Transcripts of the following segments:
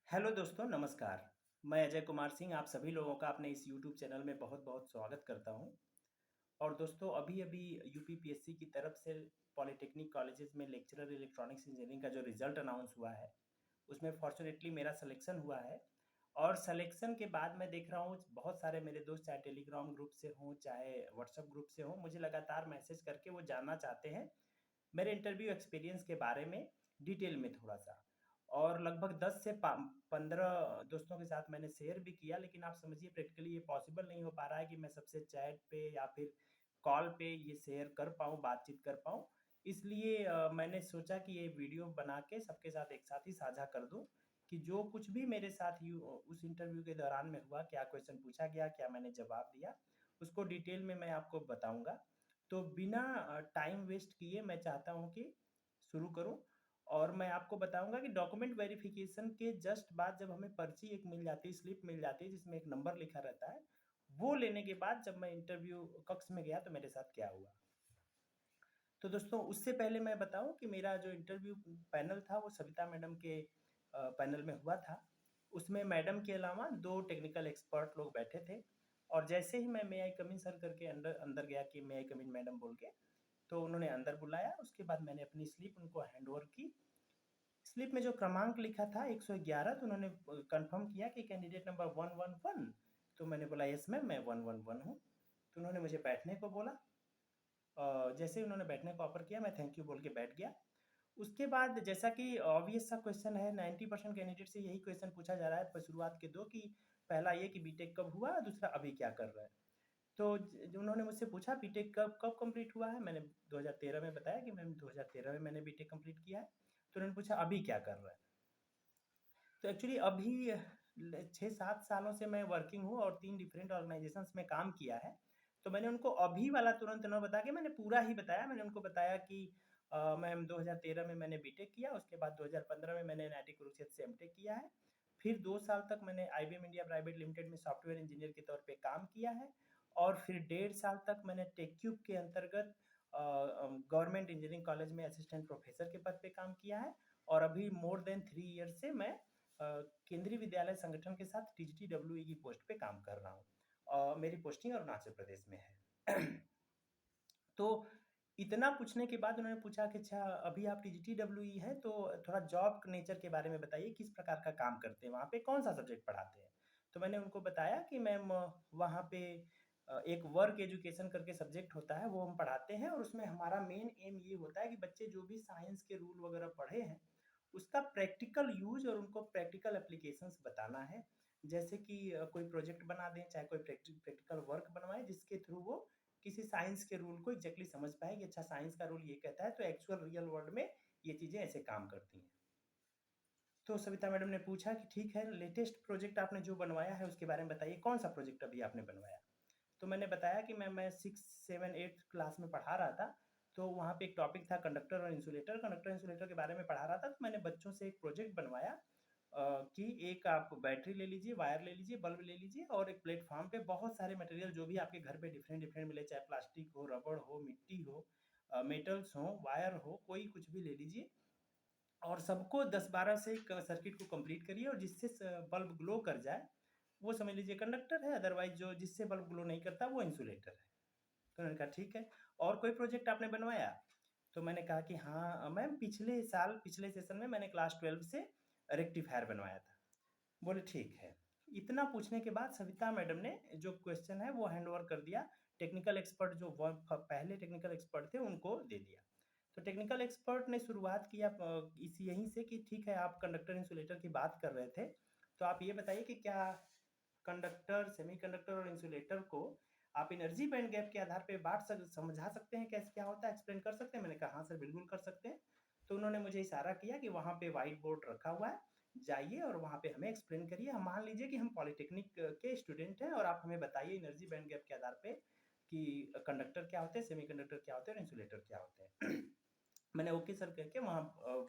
Hello दोस्तों, नमस्कार। मैं अजय कुमार सिंह आप सभी लोगों का अपने इस यूट्यूब चैनल में बहुत-बहुत स्वागत करता हूं। और दोस्तों अभी-अभी यूपीपीएससी की तरफ से पॉलिटेक्निक कॉलेजेस में लेक्चरर इलेक्ट्रॉनिक्स इंजीनियरिंग का जो रिज़ल्ट अनाउंस हुआ है, उसमें फ़ॉर्च्यूनेटली मेरा सिलेक्शन हुआ है। और सिलेक्शन के बाद मैं देख रहा हूँ बहुत सारे मेरे दोस्त चाहे टेलीग्राम ग्रुप से हों, चाहे व्हाट्सएप ग्रुप से हों, मुझे लगातार मैसेज करके वो जानना चाहते हैं मेरे इंटरव्यू एक्सपीरियंस के बारे में डिटेल में थोड़ा-सा। और लगभग 10 से पा 15 दोस्तों के साथ मैंने शेयर भी किया, लेकिन आप समझिए प्रैक्टिकली ये पॉसिबल नहीं हो पा रहा है कि मैं सबसे चैट पे या फिर कॉल पे ये शेयर कर पाऊँ, बातचीत कर पाऊँ। इसलिए मैंने सोचा कि ये वीडियो बना के सबके साथ एक साथ ही साझा कर दूँ कि जो कुछ भी मेरे साथ उस इंटरव्यू के दौरान में हुआ, क्या क्वेश्चन पूछा गया, क्या मैंने जवाब दिया, उसको डिटेल में मैं आपको बताऊँगा। तो बिना टाइम वेस्ट किए मैं चाहता हूँ कि शुरू करूँ। और मैं आपको बताऊँगा कि डॉक्यूमेंट वेरिफ़िकेशन के जस्ट बाद जब हमें पर्ची एक मिल जाती है, स्लिप मिल जाती है जिसमें एक नंबर लिखा रहता है, वो लेने के बाद जब मैं इंटरव्यू कक्ष में गया तो मेरे साथ क्या हुआ। तो दोस्तों उससे पहले मैं बताऊँ कि मेरा जो इंटरव्यू पैनल था वो सविता मैडम के पैनल में हुआ था। उसमें मैडम के अलावा 2 टेक्निकल एक्सपर्ट लोग बैठे थे। और जैसे ही मैं मे आई कम इन सर करके अंदर अंदर गया कि मे आई कम इन मैडम बोल के, तो उन्होंने अंदर बुलाया। उसके बाद मैंने अपनी स्लिप उनको हैंड ओवर की। स्लिप में जो क्रमांक लिखा था 111, तो उन्होंने कंफर्म किया कि कैंडिडेट नंबर 111। तो मैंने बोला यस मैम, मैं 111 हूँ। तो उन्होंने मुझे बैठने को बोला। जैसे ही उन्होंने बैठने को ऑफ़र किया, मैं थैंक यू बोल के बैठ गया। उसके बाद जैसा कि ऑब्वियस सा क्वेश्चन है, 90% कैंडिडेट से यही क्वेश्चन पूछा जा रहा है शुरुआत के 2 कि पहला ये कि बीटेक कब हुआ, दूसरा अभी क्या कर रहा है। तो उन्होंने मुझसे पूछा बीटेक कब कब कंप्लीट हुआ है। मैंने 2013 में बताया कि मैम 2013 में मैंने बीटेक कंप्लीट किया है। तो उन्होंने पूछा अभी क्या कर रहा है। तो एक्चुअली अभी 6-7 सालों से मैं वर्किंग हूँ और 3 डिफरेंट ऑर्गेनाइजेशंस में काम किया है। तो मैंने उनको अभी वाला तुरंत ना बता के मैंने पूरा ही बताया। मैंने उनको बताया कि मैम 2013 में मैंने बीटेक किया, उसके बाद 2015 में मैंने एनआईटी कुरुक्षेत्र से एमटेक किया है। फिर 2 साल तक मैंने आईबीएम इंडिया प्राइवेट लिमिटेड में सॉफ्टवेयर इंजीनियर के तौर पे काम किया है। और फिर 1.5 साल तक मैंने टेक्यूब के अंतर्गत गवर्नमेंट इंजीनियरिंग कॉलेज में असिस्टेंट प्रोफेसर के पद पे काम किया है। और अभी मोर देन 3 ईयर से मैं केंद्रीय विद्यालय संगठन के साथ टीजीटी-डब्ल्यूई की पोस्ट पे काम कर रहा हूँ। मेरी पोस्टिंग अरुणाचल प्रदेश में है। तो इतना पूछने के बाद उन्होंने पूछा कि अच्छा अभी आप टीजीटी-डब्ल्यूई है तो थोड़ा जॉब नेचर के बारे में बताइए, किस प्रकार का काम करते हैं वहाँ पे, कौन-सा सब्जेक्ट पढ़ाते हैं? तो मैंने उनको बताया कि मैम वहाँ पे एक वर्क एजुकेशन करके सब्जेक्ट होता है, वो हम पढ़ाते हैं। और उसमें हमारा मेन एम ये होता है कि बच्चे जो भी साइंस के रूल वगैरह पढ़े हैं, उसका प्रैक्टिकल यूज़ और उनको प्रैक्टिकल एप्लीकेशंस बताना है। जैसे कि कोई प्रोजेक्ट बना दें, चाहे कोई प्रैक्टिकल वर्क बनवाएँ जिसके थ्रू वो किसी साइंस के रूल को एग्ज़ैक्टली समझ पाए कि अच्छा साइंस का रूल ये कहता है तो एक्चुअल रियल वर्ल्ड में ये चीज़ें ऐसे काम करती हैं। तो सविता मैडम ने पूछा कि ठीक है, लेटेस्ट प्रोजेक्ट आपने जो बनवाया है उसके बारे में बताइए, कौन-सा प्रोजेक्ट अभी आपने बनवाया? तो मैंने बताया कि मैं 6, 7, 8 क्लास में पढ़ा रहा था। तो वहाँ पे एक टॉपिक था कंडक्टर और इंसुलेटर। कंडक्टर इंसुलेटर के बारे में पढ़ा रहा था, तो मैंने बच्चों से एक प्रोजेक्ट बनवाया कि एक आप बैटरी ले लीजिए, वायर ले लीजिए, बल्ब ले लीजिए और एक प्लेटफ़ॉर्म पे बहुत सारे मटेरियल जो भी आपके घर पे डिफरेंट-डिफरेंट मिले, चाहे प्लास्टिक हो, रबड़ हो, मिट्टी हो, मेटल्स हों, वायर हो, कोई कुछ भी ले लीजिए। और सबको 10-12 से क सर्किट को कंप्लीट करिए और जिससे बल्ब ग्लो कर जाए, वो समझ लीजिए कंडक्टर है, अदरवाइज़ जो जिससे बल्ब ग्लो नहीं करता वो इंसुलेटर है। तो उन्होंने कहा ठीक है, और कोई प्रोजेक्ट आपने बनवाया? तो मैंने कहा कि हाँ मैम, पिछले साल पिछले सेशन में मैंने क्लास 12 से रेक्टिफ़ायर बनवाया था। बोले ठीक है। इतना पूछने के बाद सविता मैडम ने जो क्वेश्चन है वो हैंड ओवर कर दिया। टेक्निकल एक्सपर्ट जो व फ पहले टेक्निकल एक्सपर्ट थे उनको दे दिया। तो टेक्निकल एक्सपर्ट ने शुरुआत किया इस यहीं से कि ठीक है, आप कंडक्टर इंसुलेटर की बात कर रहे थे, तो आप ये बताइए कि क्या कंडक्टर, सेमीकंडक्टर और इंसुलेटर को आप एनर्जी बैंड गैप के आधार पे समझा सकते हैं कैसे क्या होता है, एक्सप्लेन कर सकते हैं? मैंने कहा हाँ सर, बिल्कुल कर सकते हैं। तो उन्होंने मुझे इशारा किया कि वहाँ पे व्हाइट बोर्ड रखा हुआ है, जाइए और वहाँ पे हमें एक्सप्लेन करिए। हम मान लीजिए कि हम पॉलिटेक्निक के स्टूडेंट हैं और आप हमें बताइए एनर्जी बैंड गैप के आधार पे कि कंडक्टर क्या होते हैं, सेमीकंडक्टर क्या होते हैं और इंसुलेटर क्या होते हैं। मैंने ओके सर कह के वहाँ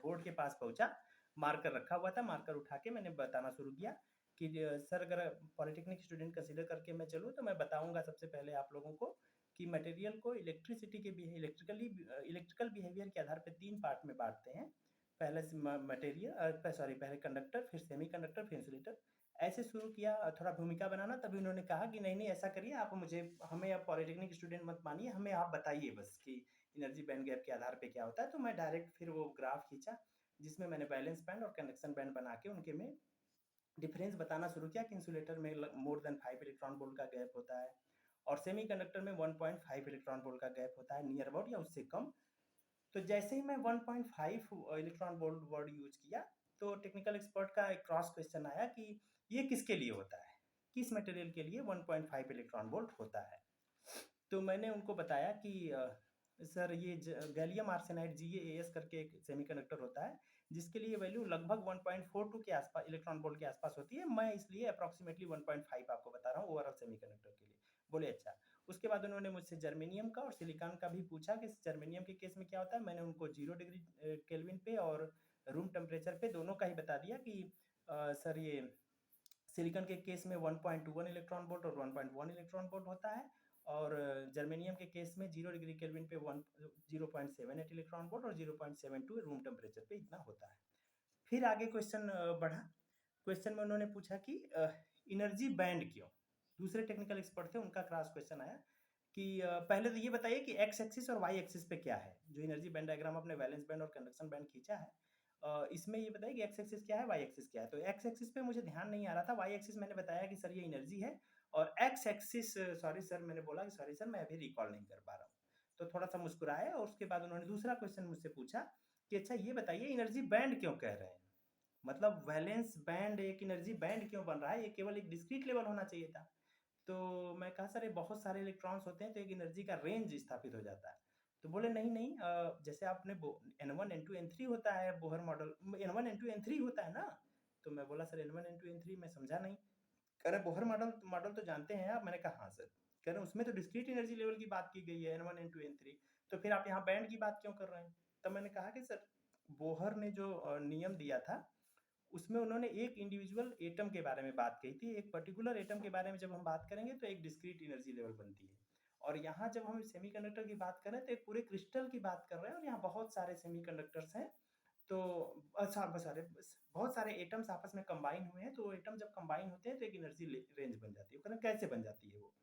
बोर्ड के पास पहुँचा, मार्कर रखा हुआ था, मार्कर उठा के मैंने बताना शुरू किया कि सर अगर पॉलिटेक्निक स्टूडेंट कंसीडर करके मैं चलूँ तो मैं बताऊँगा सबसे पहले आप लोगों को कि मटेरियल को इलेक्ट्रिकल बिहेवियर के आधार पे 3 पार्ट में बाँटते हैं। पहले मटेरियल सॉरी पहले कंडक्टर, फिर सेमीकंडक्टर, फिर इंसुलेटर, ऐसे शुरू किया थोड़ा भूमिका बनाना। तभी उन्होंने कहा कि नहीं, नहीं ऐसा करिए आप हमें आप पॉलिटेक्निक स्टूडेंट मत मानिए, हमें आप बताइए बस कि एनर्जी बैंड गैप के आधार पे क्या होता है। तो मैं डायरेक्ट फिर वो ग्राफ खींचा जिसमें मैंने बैलेंस बैंड और कंडक्शन बैंड बना के उनके में डिफरेंस बताना शुरू किया कि इंसुलेटर में मोर देन 5 इलेक्ट्रॉन वोल्ट का गैप होता है और सेमीकंडक्टर में 1.5 इलेक्ट्रॉन वोल्ट का गैप होता है, नियर अबाउट या उससे कम। तो जैसे ही मैं 1.5 इलेक्ट्रॉन वोल्ट वर्ड यूज किया तो टेक्निकल एक्सपर्ट का एक क्रॉस क्वेश्चन आया कि ये किसके लिए होता है, किस मटेरियल के लिए 1.5 इलेक्ट्रॉन वोल्ट होता है। तो मैंने उनको बताया कि सर ये गैलियम आर्सेनाइड GaAs करके एक सेमीकंडक्टर होता है जिसके लिए वैल्यू लगभग 1.42 के आसपास इलेक्ट्रॉन वोल्ट के आसपास होती है, मैं इसलिए अप्रॉक्सीमेटली 1.5 आपको बता रहा हूँ ओवरऑल सेमीकंडक्टर के लिए। बोले अच्छा। उसके बाद उन्होंने मुझसे जर्मेनियम का और सिलिकॉन का भी पूछा कि जर्मेनियम के केस में क्या होता है। मैंने उनको 0 डिग्री केल्विन पे और रूम टेम्परेचर पे दोनों का ही बता दिया कि सर ये सिलिकॉन के केस में 1.21 इलेक्ट्रॉन वोल्ट और 1.1 इलेक्ट्रॉन वोल्ट होता है और जर्मेनियम के केस में 0 डिग्री केल्विन पे 0.78 इलेक्ट्रॉन वोल्ट और 0.72 रूम टेम्परेचर पे इतना होता है। फिर आगे क्वेश्चन बढ़ा। क्वेश्चन में उन्होंने पूछा कि एनर्जी बैंड क्यों, दूसरे टेक्निकल एक्सपर्ट थे उनका क्रॉस क्वेश्चन आया कि पहले तो ये बताइए कि एक्स एक्सिस और वाई एक्सिस पे क्या है। जो एनर्जी बैंड डायग्राम आपने वैलेंस बैंड और कंडक्शन बैंड खींचा है इसमें ये बताइए कि एक्स एक्सिस क्या है, वाई एक्सिस क्या है। तो एक्स एक्सिस पे मुझे ध्यान नहीं आ रहा था, वाई एक्सिस मैंने बताया कि सर ये एनर्जी है और एक्स एक्सिस सॉरी सर मैंने बोला कि सॉरी सर मैं अभी रिकॉल नहीं कर पा रहा हूँ। तो थोड़ा सा मुस्कुराए और उसके बाद उन्होंने दूसरा क्वेश्चन मुझसे पूछा कि अच्छा ये बताइए एनर्जी बैंड क्यों कह रहे हैं, मतलब वैलेंस बैंड एक एनर्जी बैंड क्यों बन रहा है, ये केवल एक डिस्क्रीट लेवल होना चाहिए था। तो मैं कहा सर ये बहुत सारे इलेक्ट्रॉन्स होते हैं तो एक एनर्जी का रेंज स्थापित हो जाता है। तो बोले नहीं नहीं जैसे आपने N1 N2 N3 होता है Bohr model, N1 N2 N3 होता है ना। तो मैं बोला सर N1 N2 N3 मैं समझा नहीं। कह रहे बोहर मॉडल मॉडल तो जानते हैं आप, मैंने कहा हाँ सर। कह रहे उसमें तो डिस्क्रीट एनर्जी लेवल की बात की गई है N1 N2 N3, तो फिर आप यहाँ बैंड की बात क्यों कर रहे हैं। तब मैंने कहा कि सर बोहर ने जो नियम दिया था उसमें उन्होंने एक इंडिविजुअल एटम के बारे में बात कही थी, एक पर्टिकुलर एटम के बारे में जब हम बात करेंगे तो एक डिस्क्रीट एनर्जी लेवल बनती है। और यहाँ जब हम सेमीकंडक्टर की बात कर रहे हैं तो एक पूरे क्रिस्टल की बात कर रहे हैं और यहाँ बहुत सारे सेमीकंडक्टर्स हैं। तो बहुत सारे एटम्स आपस में कंबाइन हुए हैं, तो एटम जब कंबाइन होते हैं तो एक एनर्जी रेंज बन जाती है। कैसे बन जाती है वो।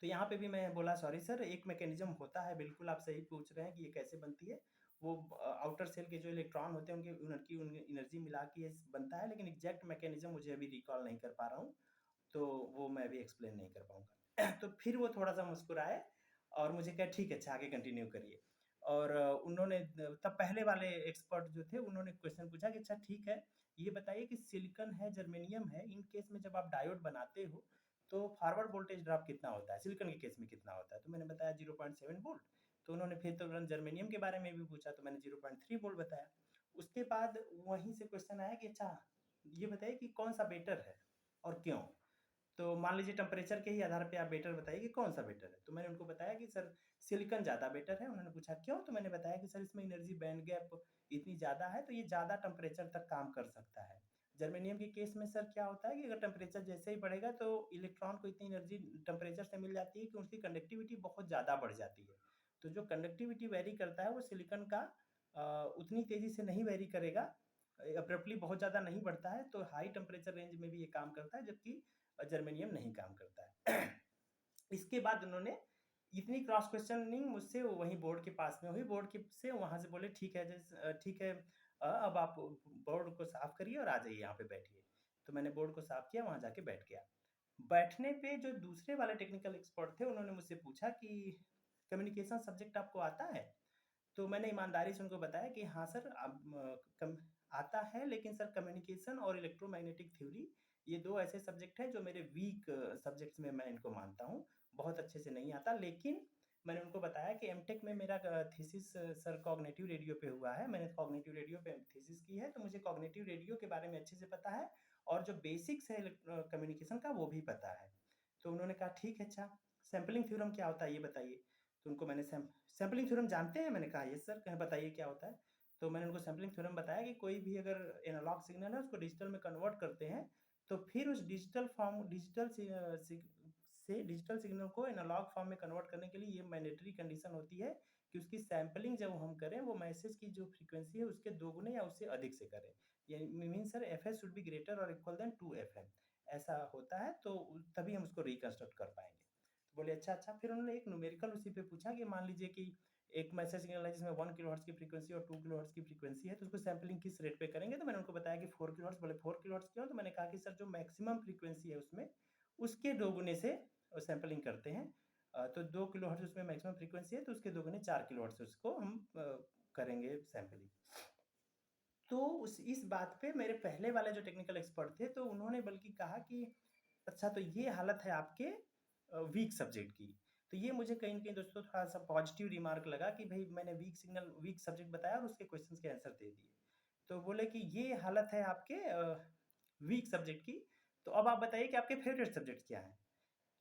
तो यहाँ पे भी मैं बोला सॉरी सर एक मैकेनिज्म होता है, बिल्कुल आप सही पूछ रहे हैं कि ये कैसे बनती है। वो आउटर सेल के जो इलेक्ट्रॉन होते हैं उनकी एनर्जी मिला के ये बनता है, लेकिन एग्जैक्ट मैकेनिज्म मुझे अभी रिकॉल नहीं कर पा रहा हूँ, तो वो मैं अभी एक्सप्लेन नहीं कर पाऊंगा। तो फिर वो थोड़ा सा मुस्कुराए और मुझे कहा ठीक है अच्छा आगे कंटिन्यू करिए। और उन्होंने तब पहले वाले एक्सपर्ट जो थे उन्होंने क्वेश्चन पूछा कि अच्छा ठीक है ये बताइए कि सिलिकॉन है जर्मेनियम है इन केस में जब आप डायोड बनाते हो तो फॉरवर्ड वोल्टेज ड्रॉप कितना होता है, सिलिकॉन के केस में कितना होता है। तो मैंने बताया 0.7 वोल्ट। तो उन्होंने फिर तो जर्मेनियम के बारे में भी पूछा तो मैंने 0.3 वोल्ट बताया। उसके बाद वहीं से क्वेश्चन आया कि अच्छा ये बताइए कि कौन सा बेटर है और क्यों। तो मान लीजिए टेम्परेचर के ही आधार पे आप बेटर बताइए कि कौन सा बेटर है। तो मैंने उनको बताया कि सर सिलिकॉन ज़्यादा बेटर है। उन्होंने पूछा क्यों, तो मैंने बताया कि सर इसमें एनर्जी बैंड गैप इतनी ज़्यादा है तो ये ज़्यादा टेम्परेचर तक काम कर सकता है। जर्मेनियम के केस में सर क्या होता है कि अगर टेम्परेचर जैसे ही बढ़ेगा तो इलेक्ट्रॉन को इतनी एनर्जी टेम्परेचर से मिल जाती है कि उसकी कंडक्टिविटी बहुत ज़्यादा बढ़ जाती है। तो जो कंडक्टिविटी वेरी करता है वो सिलिकॉन का उतनी तेज़ी से नहीं वेरी करेगा, अब्रप्टली बहुत ज़्यादा नहीं बढ़ता है, तो हाई टेम्परेचर रेंज में भी ये काम करता है जबकि जर्मेनियम नहीं काम करता है। इसके बाद उन्होंने इतनी क्रॉस क्वेश्चनिंग मुझसे वहीं बोर्ड के पास में हुई, बोर्ड के से वहाँ से बोले ठीक है ठीक है अब आप बोर्ड को साफ करिए और आ जाइए यहाँ पे बैठिए। तो मैंने बोर्ड को साफ किया, वहाँ जाके बैठ गया। बैठने पे जो दूसरे वाले टेक्निकल एक्सपर्ट थे उन्होंने मुझसे पूछा कि कम्युनिकेशन सब्जेक्ट आपको आता है। तो मैंने ईमानदारी से उनको बताया कि हाँ सर कम आता है, लेकिन सर कम्युनिकेशन और इलेक्ट्रोमैग्नेटिक थ्योरी ये दो ऐसे सब्जेक्ट हैं जो मेरे वीक सब्जेक्ट्स में मैं इनको मानता हूँ, बहुत अच्छे से नहीं आता। लेकिन मैंने उनको बताया कि एमटेक में मेरा थीसिस सर कॉग्निटिव रेडियो पे हुआ है, मैंने कॉग्निटिव रेडियो पे थीसिस की है, तो मुझे कॉग्निटिव रेडियो के बारे में अच्छे से पता है और जो बेसिक्स है कम्युनिकेशन का वो भी पता है। तो उन्होंने कहा ठीक है अच्छा सैम्पलिंग थ्योरम क्या होता है ये बताइए। तो उनको मैंने सैम्पलिंग थ्योरम जानते हैं, मैंने कहा यस सर, कहें बताइए क्या होता है। तो मैंने उनको सैम्पलिंग थ्योरम बताया कि कोई भी अगर एनालॉग सिग्नल है उसको डिजिटल में कन्वर्ट करते हैं तो फिर उस डिजिटल सिग्नल को एनालॉग फॉर्म में कन्वर्ट करने के लिए ये मैंडेटरी कंडीशन होती है कि उसकी सैंपलिंग जब हम करें वो मैसेज की जो फ्रीक्वेंसी है उसके 2 गुने या उससे अधिक से करें। ये mean sir FS should be greater और इक्वल देन 2 एफएम, ऐसा होता है तो तभी हम उसको रिकंस्ट्रक्ट कर पाएँगे। तो बोले अच्छा। फिर उन्होंने एक न्यूमेरिकल उसी पे पूछा कि मान लीजिए कि एक मैसेज सिग्नल है जिसमें 1 किलोहर्ट्ज़ की फ्रीक्वेंसी और 2 किलोहर्ट्ज़ की फ्रीक्वेंसी है, तो उसको सैंपलिंग किस रेट पे करेंगे? तो मैंने उनको बताया कि 4 किलोहर्ट्ज़। बोले 4 किलोहर्ट्ज़ क्यों? तो मैंने कहा कि सर जो मैक्सिमम फ्रीक्वेंसी है उसमें, उसके 2 गुने से सैंपलिंग करते हैं। तो 2 किलोहर्ट्ज़ उसमें मैक्सिमम फ्रीक्वेंसी है, तो उसके 2 गुने 4 किलोहर्ट्ज़ उसको हम करेंगे सैंपलिंग। तो उस इस बात पे मेरे पहले वाले जो टेक्निकल एक्सपर्ट थे, तो उन्होंने बल्कि कहा कि अच्छा तो ये हालत है आपके वीक सब्जेक्ट की। तो ये मुझे कहीं न कहीं दोस्तों थोड़ा-सा पॉजिटिव रिमार्क लगा कि भई मैंने वीक सब्जेक्ट बताया और उसके क्वेश्चंस के आंसर दे दिए। तो बोले कि ये हालत है आपके वीक सब्जेक्ट की, तो अब आप बताइए कि आपके फेवरेट सब्जेक्ट क्या हैं?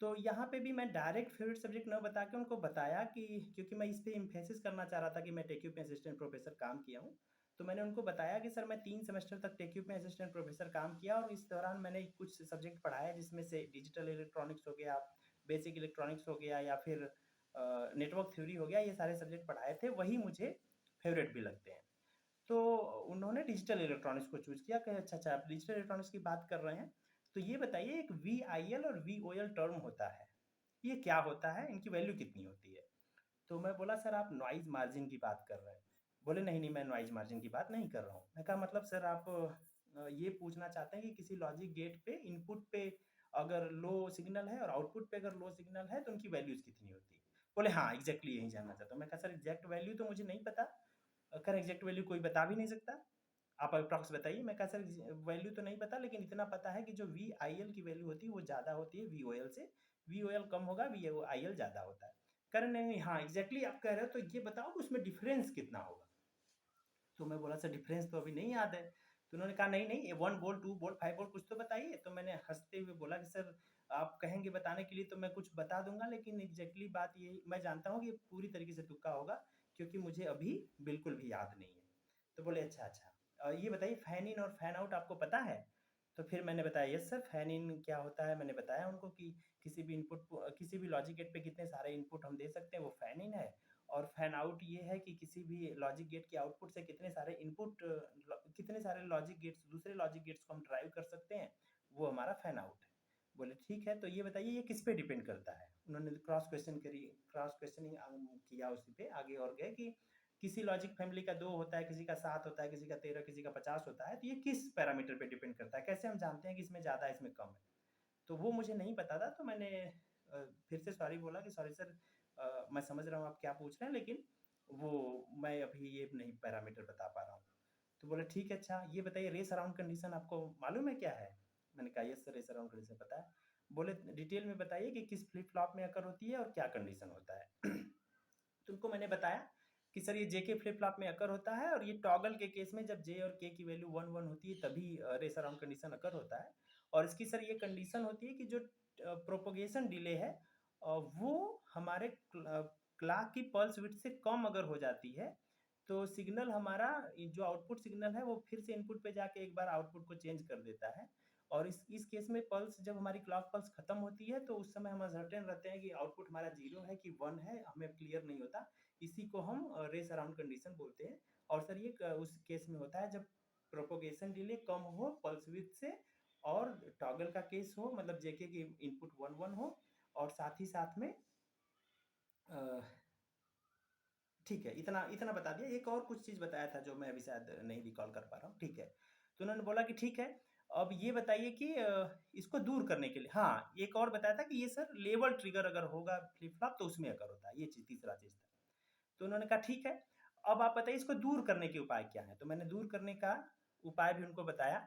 तो यहाँ पे भी मैं डायरेक्ट फेवरेट सब्जेक्ट ना बता के उनको बताया कि क्योंकि मैं इस पे एम्फेसिस करना चाह रहा था कि मैं टेक्यू पे असिस्टेंट प्रोफेसर काम किया हूँ। तो मैंने उनको बताया कि सर मैं 3 सेमेस्टर तक टेक्यू पे असिस्टेंट प्रोफेसर काम किया और इस दौरान मैंने कुछ सब्जेक्ट पढ़ाए जिसमें से डिजिटल इलेक्ट्रॉनिक्स हो गया, बेसिक इलेक्ट्रॉनिक्स हो गया या फिर नेटवर्क थ्योरी हो गया, ये सारे सब्जेक्ट पढ़ाए थे, वही मुझे फेवरेट भी लगते हैं। तो उन्होंने डिजिटल इलेक्ट्रॉनिक्स को चूज़ किया कि अच्छा आप डिजिटल इलेक्ट्रॉनिक्स की बात कर रहे हैं, तो ये बताइए एक वीआईएल और वीओएल टर्म होता है, ये क्या होता है? इनकी वैल्यू कितनी होती है? तो मैं बोला सर आप नॉइज़ मार्जिन की बात कर रहे हैं। बोले नहीं, मैं नॉइज़ मार्जिन की बात नहीं कर रहा हूँ। मैं कहा मतलब सर आप ये पूछना चाहते हैं कि किसी लॉजिक गेट पे इनपुट पे अगर लो सिग्नल है और आउटपुट पे अगर लो सिग्नल है तो उनकी वैल्यूज़ कितनी होती है? बोले हाँ, एग्ज़ैक्टली यही जानना चाहता हूँ। मैं कहा सर एग्ज़ैक्ट वैल्यू तो मुझे नहीं पता। कह रहे एग्ज़ैक्ट वैल्यू कोई बता भी नहीं सकता। आप अप्रॉक्स बताइए। मैं कहा सर वैल्यू तो नहीं पता लेकिन इतना पता है कि जो वीआईएल की वैल्यू होती है वो ज़्यादा होती है वीओएल से। वीओएल कम होगा, वीआईएल ज़्यादा होता है। कह रहे नहीं, हाँ एग्ज़ैक्टली आप कह रहे हो तो ये बताओ कि उसमें डिफ़रेंस कितना होगा? तो मैं बोला सर डिफ़रेंस तो अभी नहीं याद है। तो उन्होंने कहा नहीं, ये 1 वोल्ट, 2 वोल्ट, 5 वोल्ट कुछ तो बताइए। तो मैंने हँसते हुए बोला कि सर आप कहेंगे बताने के लिए तो मैं कुछ बता दूँगा लेकिन एग्ज़ैक्टली बात ये मैं जानता हूँ कि ये पूरी तरीके से तुक्का होगा क्योंकि मुझे अभी बिल्कुल भी याद नहीं है। तो बोले अच्छा। ये बताइए फैन इन और फैन आउट आपको पता है? तो फिर मैंने बताया यस सर फैन इन क्या होता है? मैंने बताया उनको कि किसी भी इनपुट को किसी भी लॉजिक गेट पे कितने सारे इनपुट हम दे सकते हैं वो फैन इन है। और फैन आउट ये है कि किसी भी लॉजिक गेट के आउटपुट से कितने सारे लॉजिक गेट्स दूसरे लॉजिक गेट्स को हम ड्राइव कर सकते हैं, वो हमारा फैन आउट है। बोले ठीक है, तो ये बताइए ये किस पे डिपेंड करता है? उन्होंने क्रॉस क्वेश्चनिंग किया उसी पे आगे और गए कि किसी लॉजिक फैमिली का 2 होता है, किसी का 7 होता है, किसी का 13, किसी का 50 होता है, तो ये किस पैरामीटर पे डिपेंड करता है? कैसे हम जानते हैं कि इसमें ज़्यादा है, इसमें कम है? तो वो मुझे नहीं पता था, तो मैंने फिर से सॉरी बोला कि सॉरी सर मैं समझ रहा हूँ आप क्या पूछ रहे हैं, लेकिन वो मैं अभी ये नहीं पैरामीटर बता पा रहा हूँ। तो बोले ठीक है, अच्छा ये बताइए रेस अराउंड कंडीशन आपको मालूम है क्या है? मैंने कहा yes sir race around condition पता है। बोले डिटेल में बताइए कि किस फ्लिप फ्लॉप में अकर होती है और क्या कंडीशन होता है? तो उनको मैंने बताया कि सर ये जेके फ्लिप फ्लॉप में अकर होता है और ये टॉगल के केस में जब जे और के की वैल्यू 1 1 होती है तभी रेस अराउंड कंडीशन अकर होता है। और इसकी सर ये कंडीशन होती है कि जो प्रोपोगेशन डिले है वो हमारे क्लॉक की पल्स विड्थ से कम अगर हो जाती है तो सिग्नल हमारा जो आउटपुट सिग्नल है वो फिर से इनपुट पे जाके एक बार आउटपुट को चेंज कर देता है। और इस केस में पल्स जब हमारी क्लॉक पल्स खत्म होती है तो उस समय हम सर्टेन रहते हैं कि आउटपुट हमारा 0 है कि 1 है, हमें क्लियर नहीं होता। इसी को हम रेस अराउंड कंडीशन बोलते हैं। और सर ये उस केस में होता है जब प्रोपोगेशन डिले कम हो पल्स विड्थ से और टॉगल का केस हो मतलब जेके की इनपुट 1 1 हो और साथ ही साथ में अ, ठीक है, इतना इतना बता दिया। एक और कुछ चीज़ बताया था जो मैं अभी शायद नहीं रिकॉल कर पा रहा हूँ, ठीक है। तो उन्होंने बोला कि ठीक है, अब ये बताइए कि इसको दूर करने के लिए हाँ, एक और बताया था कि ये सर लेवल ट्रिगर अगर होगा फ्लिप-फ्लॉप तो उसमें अकर होता है, ये चीज़ तीसरा चीज़ था। तो उन्होंने कहा ठीक है, अब आप बताइए इसको दूर करने के उपाय क्या हैं? तो मैंने दूर करने का उपाय भी उनको बताया